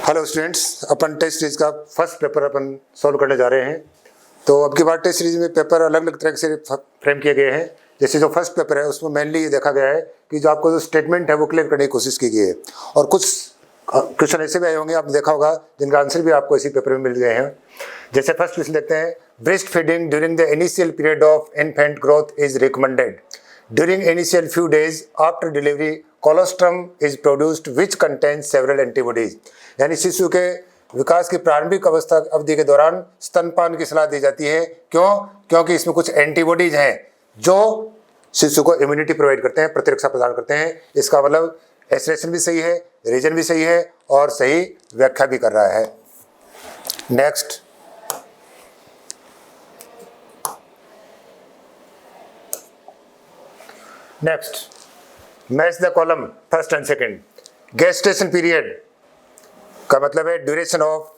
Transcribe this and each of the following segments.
Hello students, अपन test series का first paper अपन solve करने जा रहे हैं। तो अब की बार टेस्ट सीरीज में पेपर अलग अलग तरह से फ्रेम किए गए हैं। जैसे जो फर्स्ट पेपर है उसमें मेनली ये देखा गया है कि जो आपको जो स्टेटमेंट है वो क्लियर करने की कोशिश की गई है, और कुछ क्वेश्चन ऐसे भी आए होंगे, आपने देखा होगा, जिनका आंसर भी आपको इसी पेपर में मिल गए हैं। जैसे फर्स्ट क्वेश्चन देखते हैं, breast feeding during the initial period of infant growth is recommended. During initial few days after delivery colostrum is produced which contains several antibodies. यानी शिशु के विकास की प्रारंभिक अवस्था अवधि के दौरान स्तनपान की सलाह दी जाती है। क्यों? क्योंकि इसमें कुछ एंटीबॉडीज हैं जो शिशु को इम्यूनिटी प्रोवाइड करते हैं, प्रतिरक्षा प्रदान करते हैं। इसका मतलब एस्टिमेशन भी सही है, रीजन भी सही है और सही व्याख्या भी कर रहा है। Next, match the column first and second. Gestation period का मतलब है ड्यूरेशन ऑफ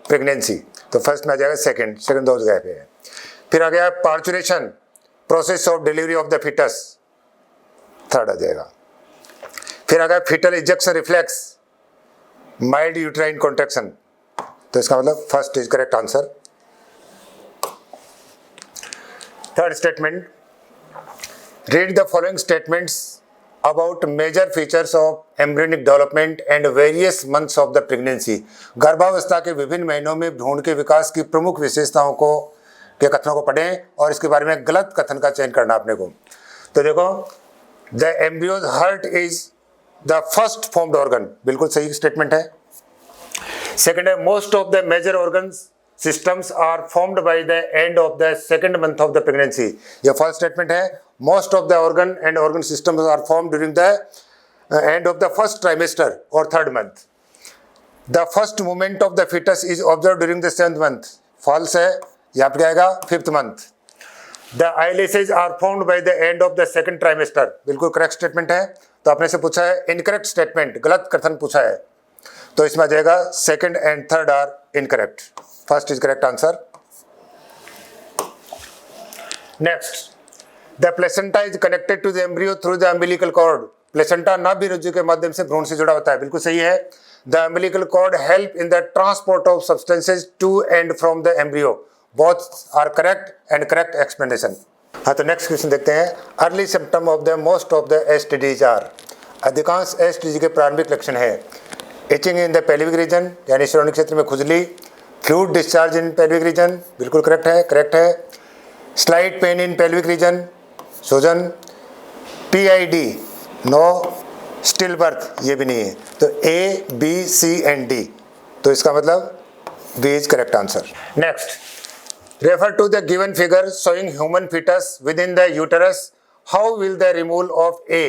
प्रेगनेंसी, तो फर्स्ट में आ जाएगा सेकंड दो जगह पे है। फिर आ गया parturition, process of delivery of the foetus, third आ जाएगा। फिर आ गया foetal ejection reflex, mild uterine contraction, तो इसका मतलब first is correct answer. Third statement, read the following statements about major features of embryonic development and various months of the pregnancy। गर्भावस्था के विभिन्न महीनों में भ्रूण के विकास की प्रमुख विशेषताओं को के कथनों को पढ़ें और इसके बारे में गलत कथन का चयन करना अपने को। तो देखो, the embryo's heart is the first formed organ, बिल्कुल सही स्टेटमेंट है। सेकेंड है, most of the major organs systems are formed by the end of the second month of the pregnancy। ये फर्स्ट स्टेटमेंट है। most of the organ systems are formed during the end of the first trimester or third month। the first movement of the fetus is observed during the 7th month, false है। यहाँ पे आएगा 5th month। the eyelashes are formed by the end of the second trimester, बिल्कुल correct statement है। तो आपने से पूछा है इनकरेक्ट स्टेटमेंट, गलत कथन पूछा है, तो इसमें आ जाएगा second and third are incorrect, first is correct answer. Next, the placenta is connected to the embryo through the umbilical cord. Placenta नाभि रज्जु के माध्यम से भ्रूण से जुड़ा होता है, बिल्कुल सही है। The umbilical cord help in the transport of substances to and from the embryo, both are correct and correct explanation. हाँ, तो नेक्स्ट क्वेश्चन देखते हैं, early symptom of the most of the STDs are. अधिकांश STD के प्रारंभिक लक्षण है itching in the pelvic region, यानी श्रोणि क्षेत्र में खुजली, fluid discharge in pelvic region, बिल्कुल करेक्ट है। Slight pain in pelvic region, सूजन। PID, no. स्टिल बर्थ, ये भी नहीं है। तो A B C and D, तो इसका मतलब B is correct answer. Next, refer to the given figure showing human foetus within the uterus. How will the removal of A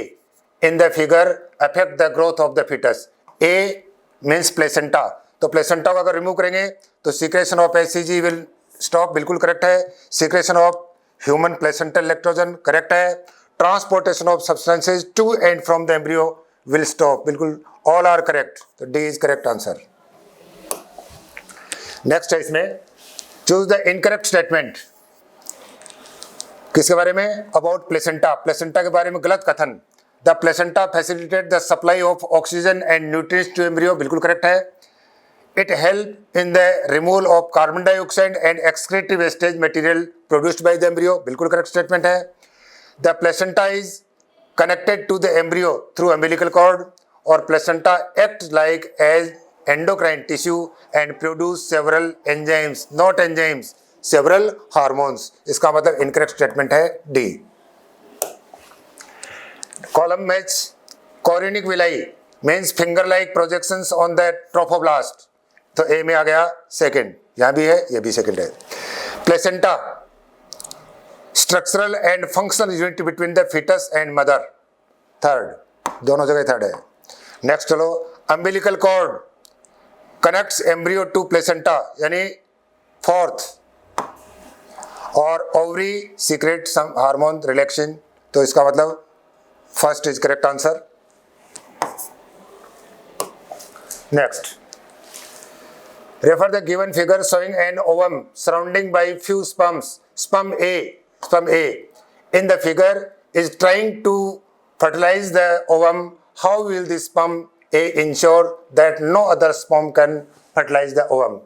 in the figure affect the growth of the foetus. A means placenta, तो placenta को अगर remove करेंगे तो secretion of HCG will stop, बिल्कुल correct है। Secretion of human placental lactogen, correct है। Transportation of substances to and from the embryo will stop, बिल्कुल all are correct, तो D is correct answer. Next है इसमें, choose the incorrect statement. किसके बारे में? अबाउट प्लेसेंटा, प्लेसेंटा के बारे में गलत कथन। The placenta facilitate the supply of oxygen and nutrients to embryo, बिल्कुल करेक्ट है। It help in the removal of carbon dioxide and excretory wastage material produced by the embryo, बिल्कुल correct statement है। The placenta is connected to the embryo through umbilical cord, और placenta acts like as endocrine tissue and produce several enzymes, not enzymes, several hormones। इसका मतलब incorrect statement है D. Column match, chorionic villi means finger like projections on the trophoblast, तो A में आ गया second, यहां भी है, ये भी सेकंड है। Placenta, structural and functional unit between the foetus and mother, third, दोनों जगह थर्ड है। नेक्स्ट चलो, umbilical cord connects embryo to placenta, यानी फोर्थ। और ovary secrete some hormone relaxation, तो इसका मतलब first is correct answer. Next, refer the given figure showing an ovum surrounding by few sperms. Sperm A in the figure is trying to fertilize the ovum. How will the sperm ensure that no other sperm can fertilize the ovum.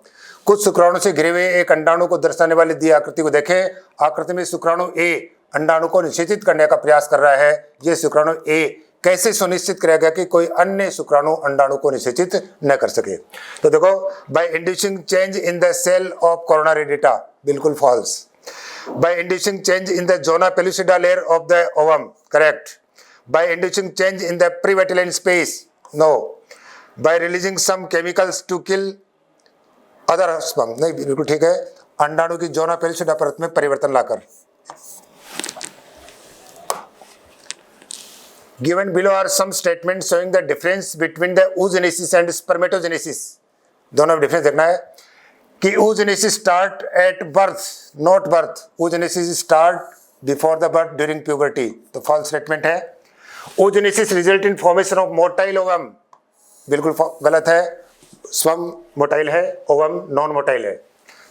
कुछ शुक्राणु से घिरे हुए एक अंडाणु को दर्शाने वाली दी आकृति को देखें। आकृति में शुक्राणु ए अंडाणु को निषेचित करने का प्रयास कर रहा है। ये शुक्राणु ए कैसे सुनिश्चित करेगा कि कोई अन्य शुक्राणु अंडाणु को निषेचित न कर सके? तो देखो, by inducing change in the cell of corona radiata, बिल्कुल false. By inducing change in the zona pellucida layer of the ovum, correct. By inducing change in the perivitelline space, no. By releasing some chemicals to kill other sperm, नहीं, बिल्कुल ठीक है। अंडाणु की zona pellucida परत में परिवर्तन लाकर। Given below are some statements showing the difference between the oogenesis and spermatogenesis. दोनों में डिफरेंस देखना है कि oogenesis start at birth, not birth. oogenesis start before the birth during puberty. तो false statement है। oogenesis result in formation of motile ovum, बिल्कुल गलत है। स्वम मोटाइल है, ओवम नॉन मोटाइल है,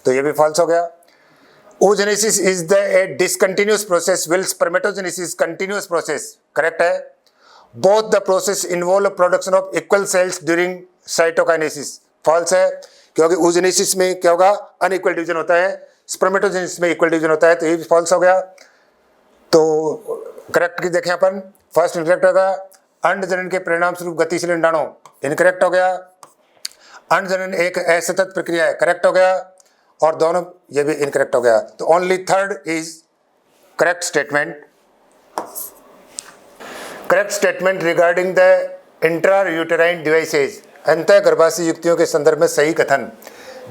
तो ये भी false हो गया। oogenesis is a discontinuous process while spermatogenesis continuous process, correct है। Both the process involve production of equal cells during cytokinesis, false है, क्योंकि oogenesis में क्या होगा, अनइक्वल डिवीजन होता है, स्पर्मेटोजेनेसिस में इक्वल डिवीजन होता है, तो ये भी false हो गया। तो करेक्ट की देखें अपन, फर्स्ट इनकरेक्ट होगा। अंडजनन के परिणाम स्वरूप गतिशील अंडाणु, इनकरेक्ट हो गया। अंडजनन एक असतत प्रक्रिया है, करेक्ट हो गया। और दोनों ये भी इनकरेक्ट हो गया। तो only third is correct statement. Correct statement regarding the intrauterine devices, अंतः गर्भाशय युक्तियों के संदर्भ में सही कथन।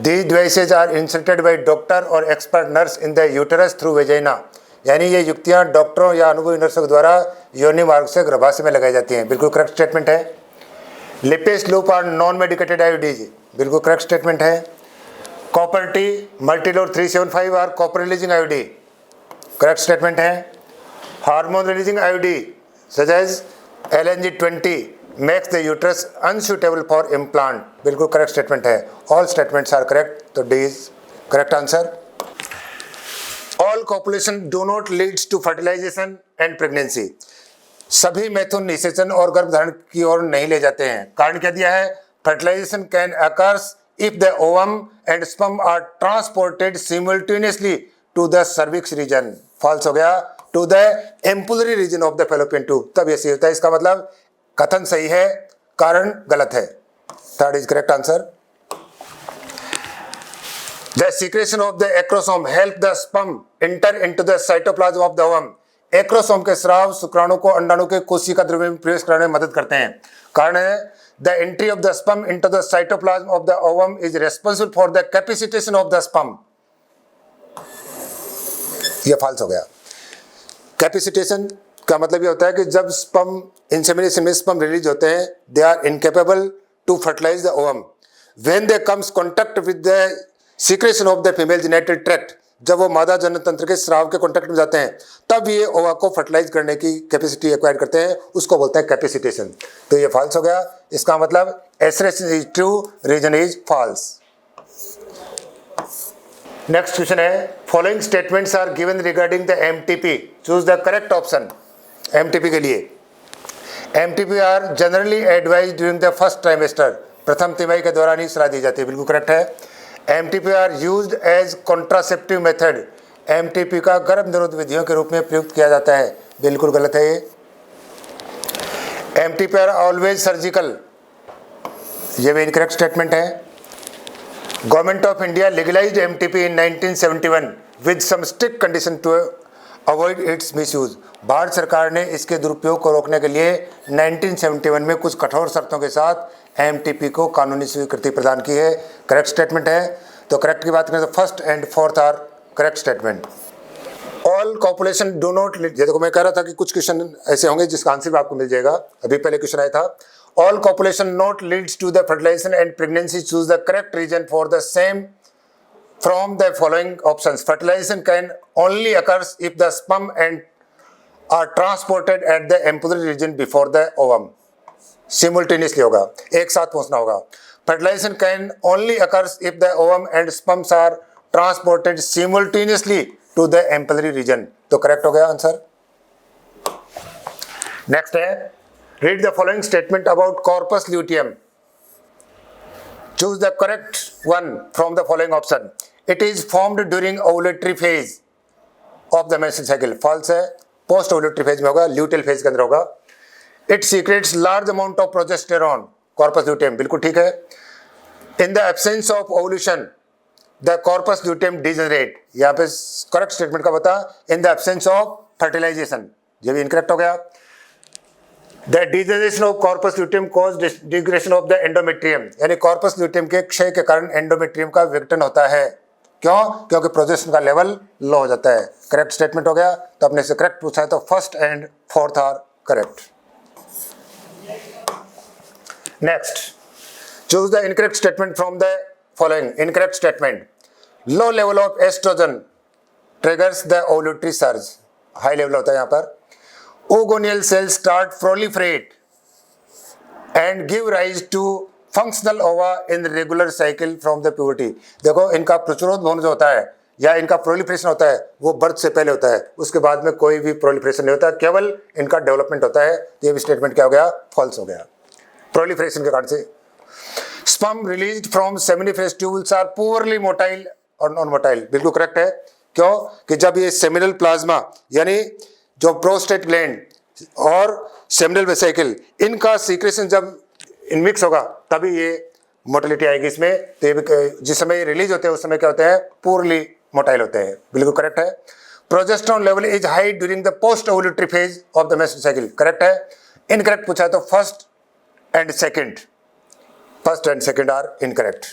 These devices are inserted by doctor और expert nurse in the uterus through vagina, यानी ये युक्तियां डॉक्टरों या अनुभवी नर्सों द्वारा योनि मार्ग से गर्भाशय में लगाई जाती हैं, बिल्कुल करेक्ट स्टेटमेंट है। Lippes loop are non medicated IUDs, बिल्कुल करेक्ट स्टेटमेंट है। Copper T, Multiload 375 are copper releasing IUD, correct statement है। Hormone releasing IUD such as LNG-20 makes the uterus unsuitable for implant, बिल्कुल correct statement है। All statements are correct, तो D is correct answer. All copulation do not leads to fertilisation and pregnancy, सभी मैथुन निषेचन और गर्भधारण की ओर नहीं ले जाते हैं। कारण क्या दिया है, fertilization can occurs if the ovum and sperm are transported simultaneously to the cervix region, false हो गया, to the ampullary region of the fallopian tube, तब ये सही होता है। इसका मतलब कथन सही है, कारण गलत है। Third is correct answer. The secretion of the acrosome help the sperm enter into the cytoplasm of the ovum, acrosome के स्राव शुक्राणु को अंडाणु के कोशिका द्रव्य में प्रवेश कराने में मदद करते हैं। कारण है the entry of the sperm into the cytoplasm of the ovum is responsible for the capacitation of the sperm, ये फॉल्स हो गया। कैपेसिटेशन का मतलब ये होता है कि जब स्पर्म इंसेमिनेशन में स्पर्म रिलीज होते हैं, they are incapable to fertilise the ovum. When they comes contact with the secretion of the female genital tract, जब वो मादा जनन तंत्र के स्राव के कॉन्टैक्ट में जाते हैं, तब ये ओवा को फर्टिलाइज करने की कैपेसिटी एक्वायर करते हैं, उसको बोलते हैं कैपेसिटेशन। तो ये फॉल्स हो गया। इसका मतलब assertion is true, reason is false. Next question है, following statements are given regarding the MTP, choose the correct option. MTP के लिए, MTP are generally advise during the first trimester, प्रथम तिमाही के दौरान ही सलाह दी जाती है, बिल्कुल करेक्ट है। MTP are used as contraceptive method, MTP का गर्भ निरोध विधियों के रूप में प्रयुक्त किया जाता है, बिल्कुल गलत है ये। एमटीपी आर ऑलवेज सर्जिकल, ये भी इनकरेक्ट स्टेटमेंट है। Government of India legalised MTP in 1971 with some strict condition to avoid its misuse, Bharat सरकार ने इसके दुरुपयोग को रोकने के लिए 1971 में कुछ कठोर शर्तों के साथ एमटीपी को कानूनी स्वीकृति प्रदान की है, करेक्ट स्टेटमेंट है। तो करेक्ट की बात करें तो first and fourth are correct statement. All copulation do not, ये देखो मैं कह रहा था कि कुछ क्वेश्चन ऐसे होंगे जिसका आंसर भी आपको मिल जाएगा, अभी पहले क्वेश्चन आया था। All copulation not leads to the fertilization and pregnancy, choose the correct reason for the same from the following options. Fertilization can only occurs if the sperm and are transported at the ampullary region before the ovum. Simultaneously होगा, एक साथ पहुंचना होगा। Fertilization can only occurs if the ovum and sperms are transported simultaneously to the ampullary region. तो correct हो गया answer. Next है, Read the following statement about corpus luteum. Choose the correct one from the following option. It is formed during ovulatory phase of the menstrual cycle. False है, post ovulatory phase में होगा, luteal phase के अंदर होगा. It secretes large amount of progesterone. Corpus luteum बिल्कुल ठीक है. In the absence of ovulation, the corpus luteum degenerate. यहाँ पे correct statement का बता. In the absence of fertilization. ये भी incorrect हो गया. The degeneration of corpus luteum cause degradation of the endometrium. यानी corpus luteum के क्षय के कारण endometrium का विघटन होता है. क्यों? क्योंकि प्रोजेस्टेरोन का लेवल लो हो जाता है. करेक्ट स्टेटमेंट हो गया. तो अपने से करेक्ट पूछा है तो first and fourth are correct. Next, choose the incorrect statement from the following. Incorrect statement. Low level of oestrogen triggers the ovulatory surge. High level होता है यहाँ पर. Oogonial cells start proliferate and give rise to functional ova in regular cycle from the puberty. देखो, इनका प्रचुरोद्भवन जो होता है या इनका प्रोलिफरेशन होता है वो बर्थ से पहले होता है. उसके बाद में कोई भी प्रोलिफरेशन नहीं होता, केवल इनका डेवलपमेंट होता है. ये भी स्टेटमेंट क्या हो गया? फॉल्स हो गया. प्रोलिफरेशन के कारण से sperm released from seminiferous tubules are poorly motile और नॉन मोटाइल. बिल्कुल करेक्ट है. क्यों? कि जब ये सेमिनल प्लाज्मा यानी जो प्रोस्टेट ग्लैंड और सेमिनल वेसिकल इनका सीक्रेशन जब इनमिक्स होगा तभी ये मोटिलिटी आएगी इसमें. तो जिस समय ये रिलीज होते हैं उस समय क्या होते हैं? पूर्ली मोटाइल होते हैं. बिल्कुल करेक्ट है. Progesterone level is high during the post ovulatory phase of the menstrual cycle. Correct है. इनकरेक्ट पूछा है तो first and second are incorrect.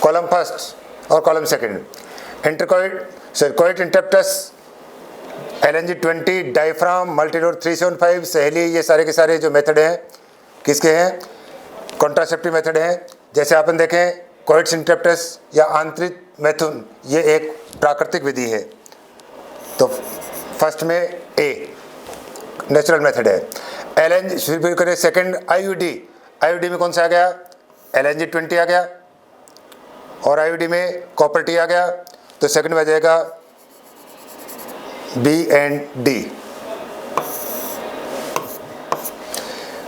Column first और column second. Coitus interruptus, LNG-20, diaphragm, Multiload 375, Saheli, ये सारे के सारे जो मेथड हैं किसके हैं? कॉन्ट्रासेप्टिव मेथड हैं. जैसे अपन देखें कोइट्स इंटरप्टस या आंतरिक मैथुन, ये एक प्राकृतिक विधि है. तो फर्स्ट में ए नेचुरल मेथड है. LNG फिर करें सेकंड IUD में कौन सा आ गया? LNG-20 आ गया और IUD में कॉपर टी आ गया. तो सेकंड में आ जाएगा B एंड D.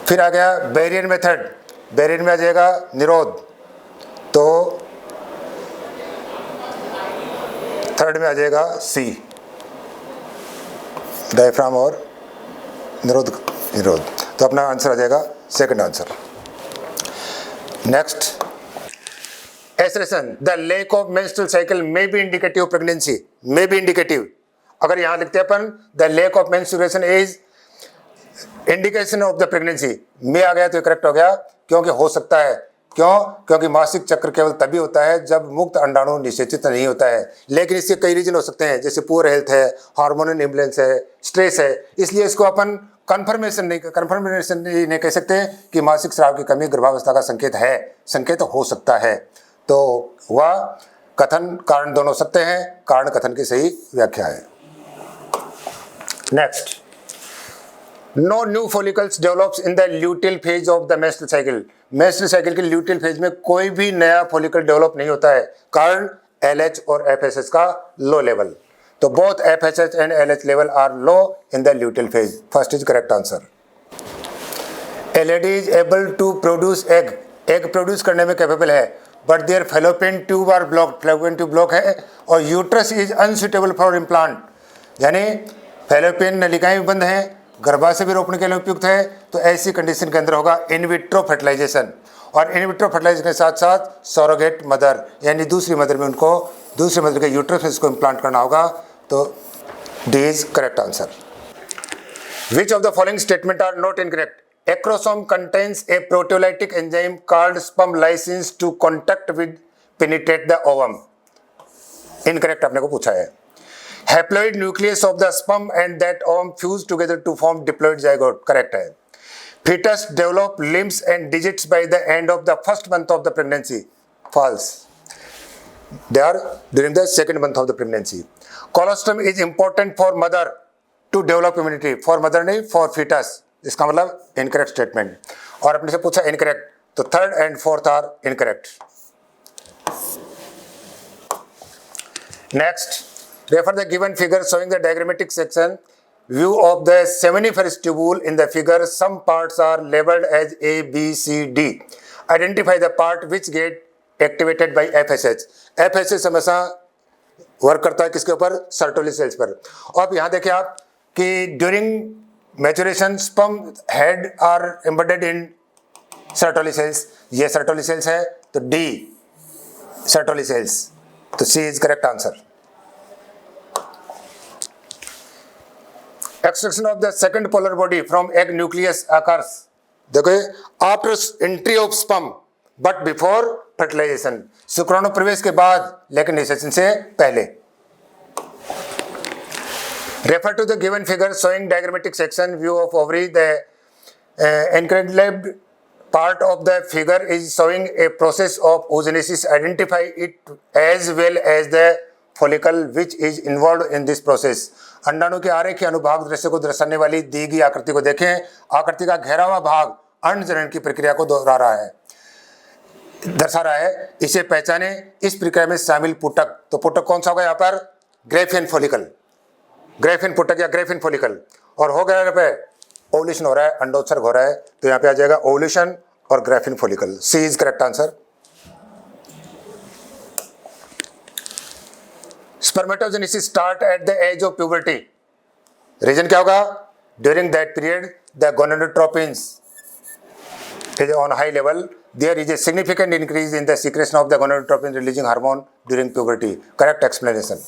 फिर आ गया बैरियर मेथड. बैरियर में आ जाएगा निरोध. तो थर्ड में आ जाएगा C, डायफ्राम और निरोध. तो अपना आंसर आ जाएगा second answer. Next, assertion. The lack of menstrual cycle may be indicative pregnancy. May be indicative. अगर यहां लिखते हैं अपन the lack of menstruation is indication of the pregnancy, में आ गया तो करेक्ट हो गया. क्योंकि हो सकता है. क्यों? क्योंकि मासिक चक्र केवल तभी होता है जब मुक्त अंडाणु निषेचित नहीं होता है. लेकिन इसके कई रीजन हो सकते हैं, जैसे पुअर हेल्थ है, हार्मोनल इम्बैलेंस है, स्ट्रेस है. इसलिए इसको अपन कन्फर्मेशन नहीं कह सकते कि मासिक स्राव की कमी गर्भावस्था का संकेत है. संकेत हो सकता है. तो वह कथन कारण दोनों हो सकते हैं. कारण कथन की सही व्याख्या है. Next, no new follicles develops in the luteal phase of the menstrual cycle. Menstrual cycle के ल्यूटियल फेज में कोई भी नया फॉलिकल डेवलप नहीं होता है. कारण LH और FSH का लो लेवल. तो both FSH and LH level are low in the luteal phase. First is correct answer. LED is able to produce egg. Egg produce करने में कैपेबल है, but their fallopian tube are blocked. Fallopian tube block है और uterus is unsuitable for implant. यानी fallopian नलिकाएं बंद हैं, गर्भाशय भी रोपण के लिए उपयुक्त है. तो ऐसी कंडीशन के अंदर होगा इन विट्रो फर्टिलाइजेशन. और इन विट्रो फर्टिलाइजेशन के साथ साथ सरोगेट मदर यानी दूसरी मदर में उनको दूसरी मदर के यूट्रस में इसको इम्प्लांट करना होगा. तो D is correct answer. Which of the following statement are not incorrect? Acrosome contains a proteolytic enzyme called sperm lysis to contact with penetrate the ovum. Incorrect आपने को पूछा है. Haploid nucleus of the sperm and that ovum fuse together to form diploid zygote. Correct है. Fetus develop limbs and digits by the end of the first month of the pregnancy. False. They are during the second month of the pregnancy. Colostrum is important for mother to develop immunity. For mother नहीं, for fetus. इसका मतलब incorrect statement. और अपने से पूछा incorrect, तो third and fourth are incorrect. Next. Refer the given figure showing the diagrammatic section view of the seminiferous tubule in the figure, some parts are labeled as A, B, C, D. Identify the part which get activated by FSH. FSH हमेशा work करता है किसके ऊपर? Sertoli cells पर। और यहाँ देखिए आप कि during maturation sperm head are embedded in Sertoli cells. ये सर्टोली सेल्स है तो डी सर्टोली सेल्स, तो C is correct answer. Extraction of the second polar body from egg nucleus occurs, देखो after entry of sperm but before fertilization, शुक्राणु प्रवेश के बाद लेकिन निषेचन से पहले। Refer to the given figure showing diagrammatic section view of ovary. The encapsulated part of the figure is showing a process of oogenesis. Identify it as well as the follicle which is involved in this process. अंडाणु के आरेखीय अनुभाग दृश्य को दर्शाने वाली दी गई आकृति को देखें। आकृति का घेरावा भाग अंडजनन की प्रक्रिया को दर्शा रहा है। इसे पहचाने। इस प्रक्रिया में शामिल पुटक, तो पुटक कौन सा होगा यहाँ पर? ग्रेफियन फॉलिकल, ग्रेफियन पुटक या ग्रेफियन फॉलिकल। और हो गया यहाँ पे ओवुलेशन हो रहा है, अंडोत्सर्ग हो रहा है, तो यहाँ पे आ जाएगा ओवुलेशन और graafian follicle. C is correct answer. Spermatogenesis start at the age of puberty. Reason क्या होगा? During that period, the gonadotropins is on high level. There is a significant increase in the secretion of the gonadotropin releasing hormone during puberty. Correct explanation.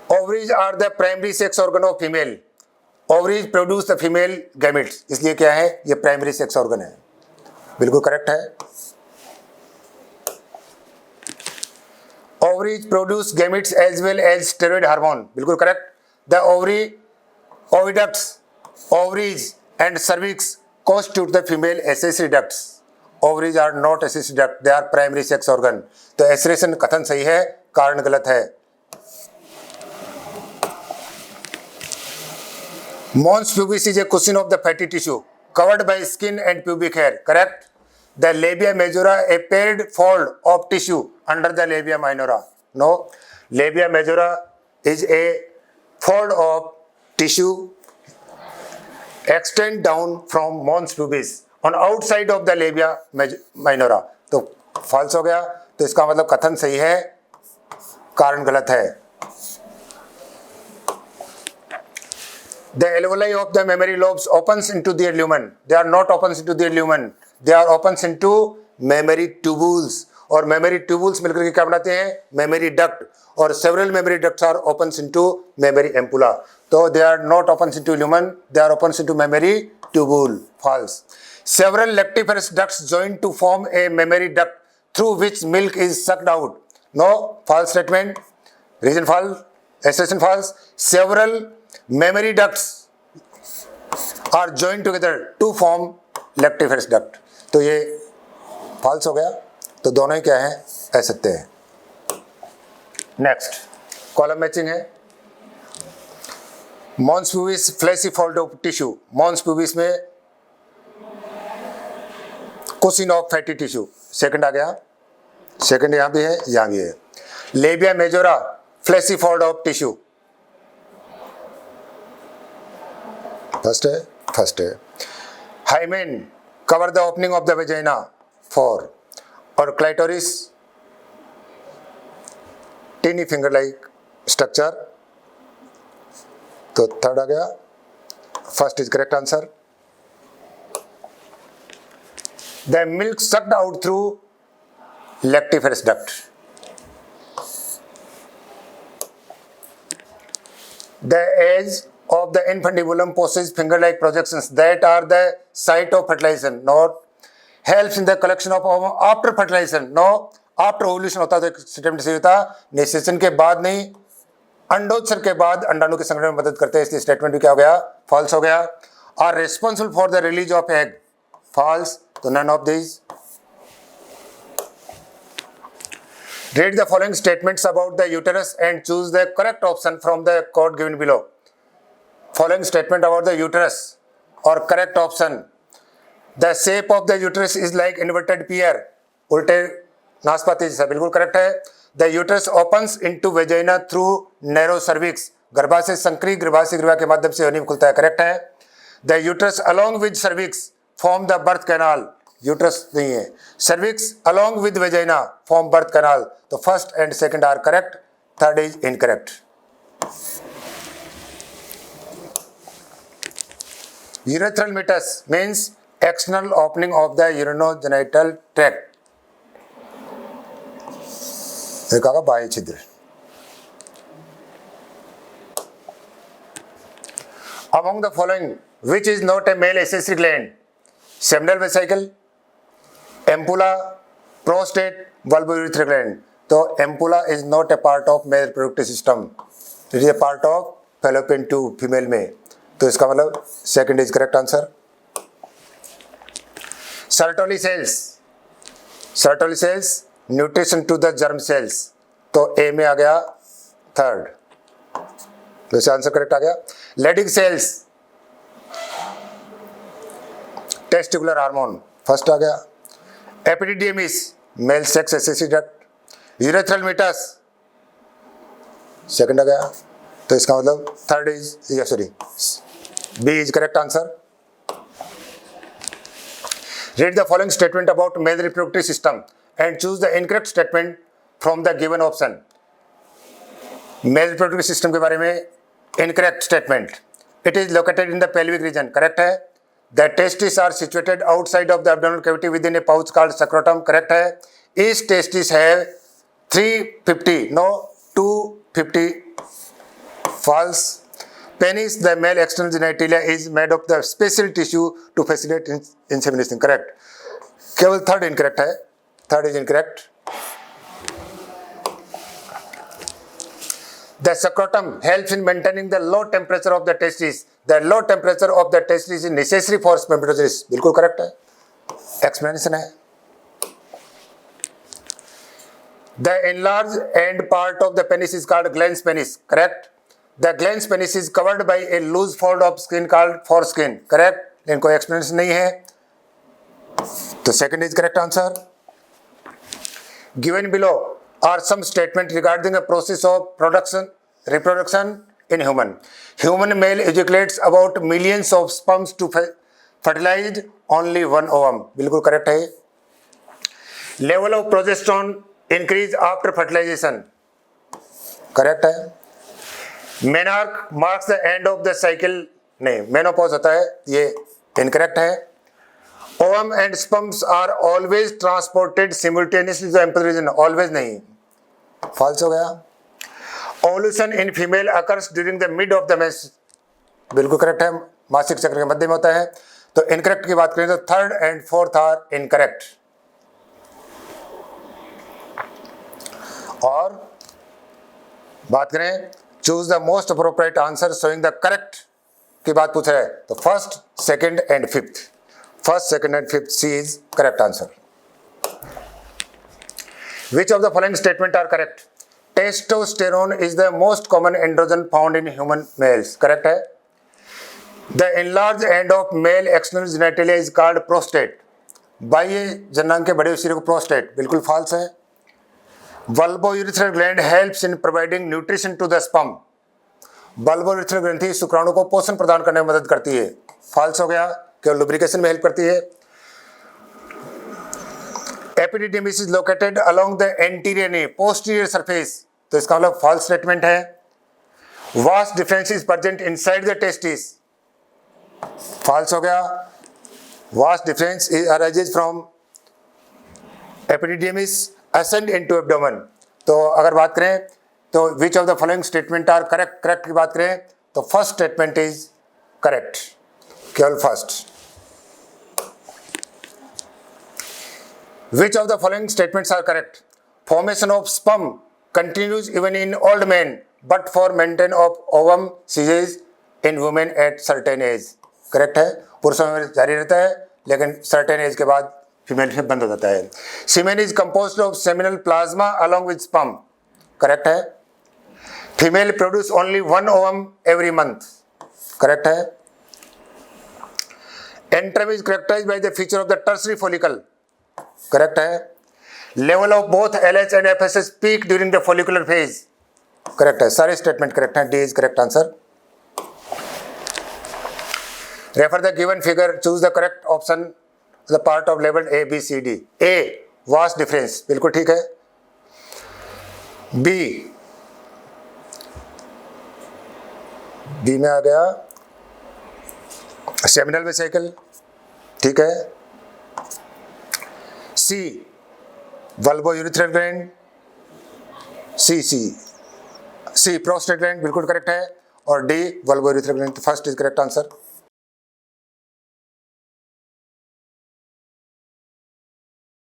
Ovaries are the primary sex organ of female. Ovaries produce the female gametes. इसलिए क्या है? ये primary sex organ है। बिल्कुल correct है। Ovaries produce gametes as well as steroid hormone. बिल्कुल correct. The oviducts, ovaries and cervix constitute the female accessory ducts. Ovaries are not accessory duct, they are primary sex organ. तो एसरेशन कथन सही है, कारण गलत है। Mons pubis is a cushion of the fatty tissue covered by skin and pubic hair. Correct. The labia majora, a paired fold of tissue under the labia minora. No, labia majora is a fold of tissue extend down from mons pubis on outside of the labia minora. तो false हो गया, तो इसका मतलब कथन सही है, कारण गलत है। The alveoli of the mammary lobes opens into their lumen. They are not opens into their lumen. They are opens into mammary tubules. और mammary tubules मिलकर के क्या बनाते हैं? Mammary duct. और several mammary ducts are opens into mammary ampulla. तो they are not opens into lumen. They are opens into mammary tubule. False. Several lactiferous ducts join to form a mammary duct through which milk is sucked out. No. False statement. Reason false. Assertion false. Several mammary ducts are joined together to form lactiferous duct. तो ये false हो गया, तो दोनों ही क्या है? असत्य है। नेक्स्ट कॉलम मैचिंग है। Mons pubis fleshy fold of tissue. Mons pubis में cushion of fatty tissue. Second आ गया, सेकंड यहाँ भी है, यहाँ भी है। Labia majora fleshy fold of tissue. First है, फर्स्ट है। Hymen cover the opening of the vagina 4 और clitoris tiny finger like structure. तो थर्ड आ गया, first is correct answer. The milk sucked out through lactiferous duct. The edge of the infundibulum possesses finger-like projections that are the site of fertilization. Not helps in the collection of ovum after fertilization. No, after ovulation होता है तो statement सही होता, निषेचन के बाद नहीं, अंडोत्सर्ग के बाद अंडाणु के संगठन में मदद करते हैं, इसलिए स्टेटमेंट भी क्या हो गया? फॉल्स हो गया। Are responsible for the release of egg. False, तो none of this. Read the following statements about the uterus and choose the correct option from the code given below. Following statement about the uterus or correct option. The shape of the uterus is like inverted pear. उल्टे नाशपाती जैसा, बिल्कुल correct है। The uterus opens into vagina through narrow cervix, गर्भाशय संकरी गर्भाशय ग्रीवा के माध्यम से योनि में खुलता है, करेक्ट है। The uterus along with cervix form the birth canal, uterus नहीं है, cervix along with vagina form birth canal, तो first and second are correct, third is incorrect. Urethral meatus means external opening of the urinogenital tract, देखा बाह्य छिद्र। Among the following which is not a male accessory gland? Seminal vesicle, ampulla, prostate, vulvourethral gland। तो ampulla is not a part of male reproductive system, it is a part of fallopian tube female में, तो इसका मतलब second is correct answer. Sertoli cells, Sertoli cells nutrition to the germ cells, तो A में आ गया third, तो इसका आंसर करेक्ट आ गया। Leydig cells testicular hormone, first आ गया। Epididymis male sex accessory duct. Urethral meatus second आ गया, तो इसका मतलब third is sorry B is correct answer. Read the following statement about male reproductive system and choose the incorrect statement from the given option. Male reproductive system के बारे में incorrect statement. It is located in the pelvic region. Correct है. The testes are situated outside of the abdominal cavity within a pouch called scrotum. Correct है. Each testis have 350, no 250. False. Penis, the male external genitalia, is made of the special tissue to facilitate insemination. Correct. केवल third incorrect है, third is incorrect. The scrotum helps in maintaining the low temperature of the testes. The low temperature of the testes is necessary for spermatogenesis. बिल्कुल correct है, explanation है। The enlarged end part of the penis is called glans penis. Correct. The glans penis is covered by a loose fold of skin called foreskin. Correct. लेकिन कोई explanation नहीं है, तो second is correct answer. Given below are some statements regarding the process of reproduction in human. Human male ejaculates about millions of sperms to fertilize only one ovum. बिल्कुल correct है। Level of progesterone increase after fertilization. Correct है। Menarche marks the end of the cycle, नहीं menopause होता है, ये incorrect है। Ovum and sperms are always transported simultaneously to ampulla region, always नहीं, false हो गया। Ovulation in female occurs during the mid of the menses, बिल्कुल correct है, मासिक चक्र के मध्य में होता है। तो इनकरेक्ट की बात करें तो third and fourth are incorrect. और बात करें choose the most appropriate answer showing the correct की बात पूछ रहे हैं, तो first second and fifth, first second and fifth C is correct answer. Which of the following statement are correct? Testosterone is the most common androgen found in human males, correct है। The enlarge end of male external genitalia is called prostate, बाह्य जननांग के बड़े सिरे को prostate, बिल्कुल false है। Vulvourethral gland helps in providing nutrition to the sperm. Vulvourethral ग्रंथि शुक्राणु को पोषण प्रदान करने में मदद करती है, फॉल्स हो गया, केवल लुब्रिकेशन में हेल्प करती है। Epididymis is located along the anterior knee, posterior surface, तो इसका मतलब फॉल्स स्टेटमेंट है। Vast difference is present inside the testes, false हो गया। Vast difference arises from epididymis ascend into abdomen, तो अगर बात करें तो which of the following statement are correct, correct की बात करें तो फर्स्ट स्टेटमेंट इज करेक्ट, केवल first. Which of the following statements are correct? Formation of sperm continues even in old man but for maintain of ovum ceases in women at certain age, correct है। पुरुषों में जारी रहता है लेकिन certain age के बाद फीमेल में बंद हो जाता है। Semen is composed of seminal plasma along with sperm, correct है। Female produce only one ovum every month, correct है। Antrum is characterized by the feature of the tertiary follicle, correct है। Level of both LH and FSH peak during the follicular phase. Correct है, सारे statement correct है, D is correct answer. Refer the given figure, choose the correct option the part of level A B C D। A vast difference, बिल्कुल ठीक है। B में आ गया seminal vesicle, ठीक है। C bulbourethral gland, C prostate gland, बिल्कुल correct है। और D bulbourethral gland, first is correct answer.